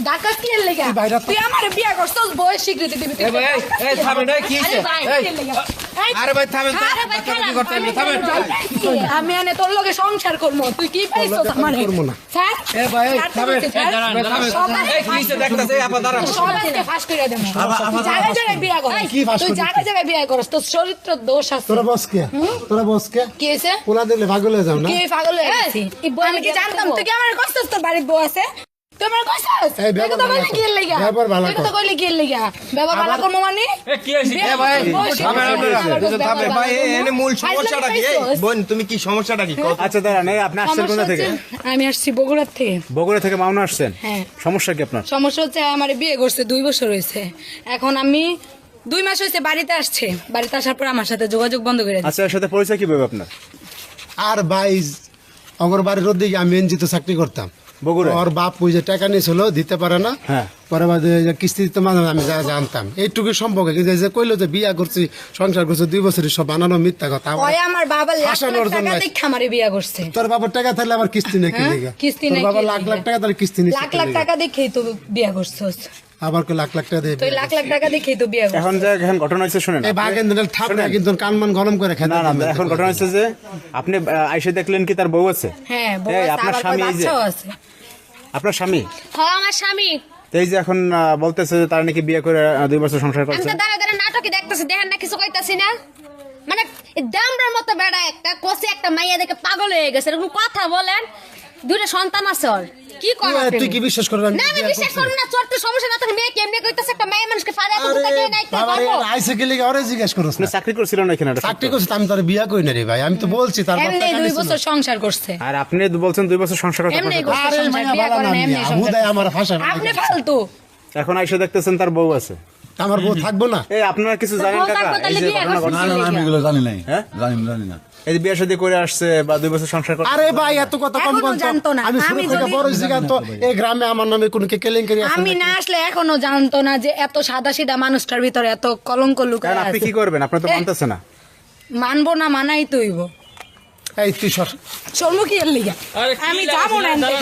ডাকাত কি লাগা তুই আমারে বিয়া করছস বয়স স্বীকৃতি দিবি এ ভাই এই থামেন এই কি হইছে আরে ভাই থামেন কি করতে থামেন আমি এনে তোর লগে সংসার করব তুই কি পাইছস আমারে স্যার এ ভাই থামেন এই কি হইছে দেখতাছে আপা দাঁড়ান সবাইকে ফাঁস করে দেব জায়গায় জায়গায় বিয়া কর তুই জায়গায় জায়গায় বিয়া করছ তোর চরিত্র দোষ আছে তোরা বস কে কি হইছে পোলা দিলে পাগল হয়ে যাও না কি পাগল হয়ে গেছি আমি কি জানতাম তুই কি আমারে কষ্টস তোর বাড়ির বউ আছে তোমার কষ্টস তুই তো কইলি কি লাগা ব্যাপার ভালো তুই তো কইলি কি লাগা বাবা ভালো করব মানে এ কি হইছে এ ভাই থামেন ভাই এনে মূল সমস্যাটা কি বোন তুমি কি সমস্যাটা কি আচ্ছা দাঁড়ান এই আপনি আসছেন কোথা থেকে? আমি আসছি বগুড়া থেকে। বগুড়া থেকে মাওনা আসছেন? হ্যাঁ। সমস্যা কি আপনার? সমস্যা হচ্ছে আমার বিয়ে করছে 2 বছর হয়েছে, এখন আমি 2 মাস হয়েছে বাড়িতে আসছে, বাড়িতে আসার পর আমার সাথে যোগাযোগ বন্ধ করে দিয়েছে। আচ্ছা এর সাথে পরিচয় কিভাবে আপনার? আর ভাই অগরবাড়ির ওদিকে আমি এনজিতে চাকরি করতাম বগুড়া? ওর বাপ ওই যে টাকা নিয়েছিল দিতে পারে না, হ্যাঁ। পরে বাদে কিস্তি দিতে মানে আমি যা জানতাম এইটুকু সম্পর্কে, কিন্তু এই যে কইলো যে বিয়া করছি সংসার করছি 2 বছরের সব বানানো মিথ্যা কথা। ওই আমার বাবা লাখ হাসানোর লাখ টাকা জন্য। দিয়ে আমারে বিয়ে করছে। তোর বাবার টাকা থাকলে আবার কিস্তি নাকি লেগে? কিস্তি তোর নাকি বাবা লাখ লাখ টাকা তাহলে কিস্তি নিচ্ছে লাখ লাখ টাকা দেখেই তো বিয়ে করছস, আবার কই লাখ লাখ টাকা দিয়ে তুই লাখ লাখ টাকা দেখেই তো বিয়ে করছস। এখন ঘটনা হচ্ছে শুনেন। এই বাগেন দিলে ঠাপ না কিন্তু কানমান গরম করে খেতে না না এখন ঘটনা হচ্ছে যে আপনি আইসে দেখলেন কি তার বউ আছে? হ্যাঁ বউ এই, আছে, আপনার আবার স্বামী কই এই যে- বাচ্চাও আছে। আপনার স্বামী? হ্যাঁ আমার স্বামী। তো এই যে এখন বলতেছে যে তার নাকি বিয়ে করে 2 বছর সংসার আমি করছে। তো দাঁড়া দাঁড়া নাটকে দেখতেছি, দেখেন না কিছু কইতাছি না, মানে দামরার মতো বেড়া একটা কষে একটা মাইয়া দেখে পাগল হয়ে গেছে, এরকম কথা বলেন। 2টা সন্তান আছে ওর, কি করে তুই কি বিশ্বাস করবি? না আমি বিশ্বাস করব না, তোর তো সমস্যা না, তোর মেয়ে কেমনে কইতাছে একটা মেয়ে মানুষকে ফাড়া এত কথা কে নাই বাবা রে, করব। আইসে গেলে ওরে জিজ্ঞেস করছ আপনি না? চাকরি করছিলেন না এখানে? চাকরি করছিস আমি তোর বিয়া কই না রে ভাই, আমি তো বলছি তার বাপ এমনি টাকা 2 নিছিল। বছর সংসার করছে, আর আপনি বলছেন 2 বছর সংসার করতে এমনি পারছেন। করছে আরে সংসার, মাইয়া বিয়ে বালা করে না না, এমনি আমি, সংসার হুদায় করছে। আমার ভাষা আপনি ফালতু। এখন আইসে দেখতেছেন তার বউ আছে। আমার বউ থাকবো না? এই আপনারা কিছু জানেন বউ কাকা? থাকবে এই তাহলে যে বিয়ে ঘটনা করছে। ঘটছে। না না আমি এগুলো জানি নাই, হ্যাঁ? জানি না। এই যে বিয়ে শাদী করে আসছে বা 2 বছর সংসার করছে। আরে ভাই এত কথা কম এখনো কম তো। জানতো না। আমি শুরু আমি থেকে যদি- বড় জিগান তো এই গ্রামে আমার নামে কোনো কেলেঙ্কারি আছে আমি নাকি? না আসলে এখনো জানতো না যে এত সাদা সিধা মানুষটার ভিতরে এত কলঙ্ক কারণ লুকায় আপনি আছে। কি করবেন? আপনার তো মানতেছে না। মানবো না, মানাই তৈব এই তুই সর সম্মুখী এর লিগা আমি যাবো না এনতে।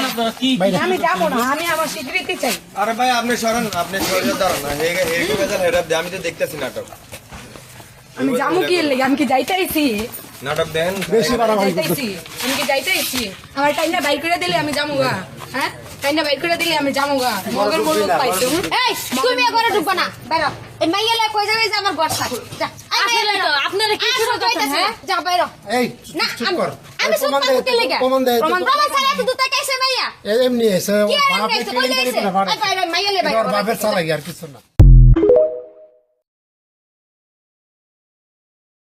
কি আমি যাবো না, আমি আমার স্বীকৃতি চাই। আরে ভাই আপনি সরেন, আপনি সরে দাঁড়ান না, এই বেজার হেডাপ দে, আমি তো দেখতেছি নাটক। আমি যাবো কি এর লিগা? আমি কি যাইতেছি? নাটক দেন বেশি বাড়াবাড়ি করছিস। যাইতেছি আমি কি যাইতেছি? আমার টাইনা বাইর করে দিলে আমি যামুগা, হ্যাঁ টাইনা বাইর করে দিলে আমি যামুগা। মগের বড় লোক পাইছো এই তুমি ঘরে ঢুকবা না, বেরো। এই মাইয়া লে কই যাবে যে আমার ঘর থাক, যা এই মাইয়া লে তো আপনারা কি শুরু করতেছেন? হ্যাঁ যা বেরো। এই না চুপ কর। আমি সব প্রমাণ করতে লেগে প্রমাণ দে প্রমাণ ছাড়া এত দুটা কাইছে মাইয়া এমনি এসে কি আর বাপে কাইছে কই কেলেঙ্কারি যাইছে? করে বাড়ায়। এই বাইরে মাইয়া লে বাইরে তোর বাপের চালাই আর কিছু না।